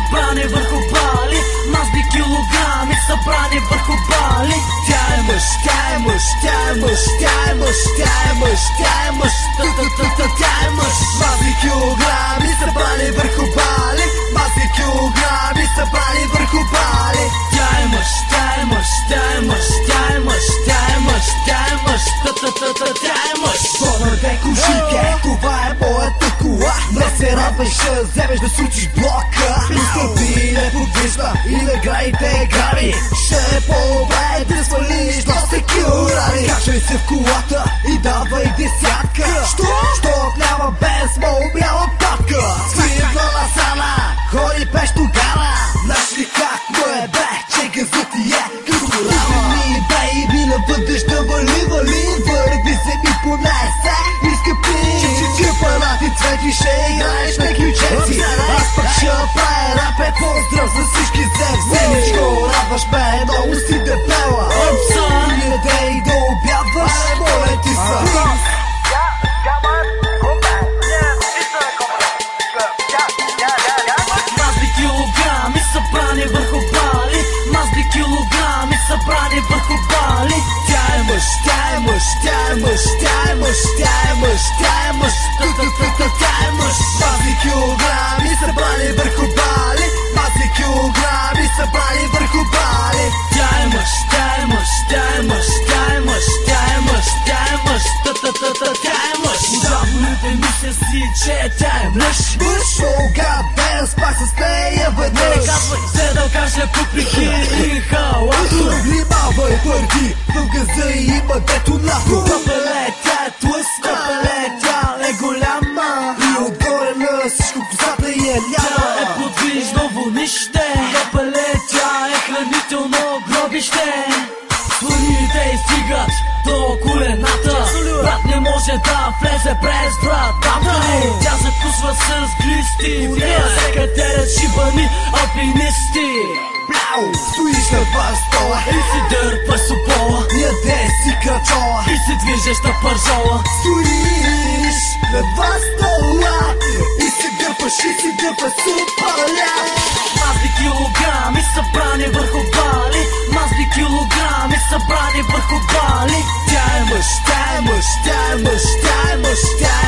събрани върху бали, мазни килограми събрани върху бали. Тя е мъж, тя е мъж, тя е мъж, тя е мъж, тя е мъж, тя е мъж, тя е мъж. Мазни килограми събрани върху бали, мазни килограми събрани върху бали. Тя е мъж, тя е мъж, тя е мъж, тя е мъж, тя е мъж, тя е мъж, тя е мъж. Добре, кожике, това е моята кола. Не се радвай, ще вземеш да случиш блока. Стъпи неподвижна и наградите грами. Ще е по-добре да свалиш доста килограми. Качвай се в колата и давай десятка. Що няма без умряла папка. Свидла на сана, ходи пеш тогава. Знаеш ли как му е бе, че газът ти е като рама. Ми бейби, не бъдеш да вали. Върви се ми понесе и скъпи. Къпанати цвети ще играеш на ключеци. Аз пък ще правя рапе, поздрав за всички земчко. Радваш ме, много си дебела. И не дей да обядваш, моля ти са. Мазни килограми събрани върху бали, мазни килограми събрани върху бали. Тя е мъж, тя е мъж, тя е мъж, тя е мъж, тя е мъж, тя е мъж, тя е мъж. Мазни килограми събрани върху бали, мазни килограми събрани върху бали. Тя е мъж, тя е мъж, тя е мъж, тя е мъж, тя е мъж, тя е мъж, тя е мъж. Давните мисля си, че тя е мъж. Гаден, спах с нея веднъж. Не казвай, се да кажа въпреки и халато. Внимавай, твърди, в газа има детонатор. Капеле, тя е тлъсна, капеле, тя е голяма. И отгоре на всичко козата я няма. Тя е подвижно вонище, капеле, тя е хранително гробище. Слоните стигат до колената, брат не може да влезе през вратата. Тя закусва с глисти, вие се катерят шибани алпинисти. Стоиш на два стола И си дърпаш с пола, яде си крачола. и си движеш на пържола. Стоиш на два стола и си дърпаш супаля. Мазни килограми събрани върху бали, мазни килограми събрани върху бали. Тя е мъж, тя е мъж, тя е мъж, тя е мъж, тя е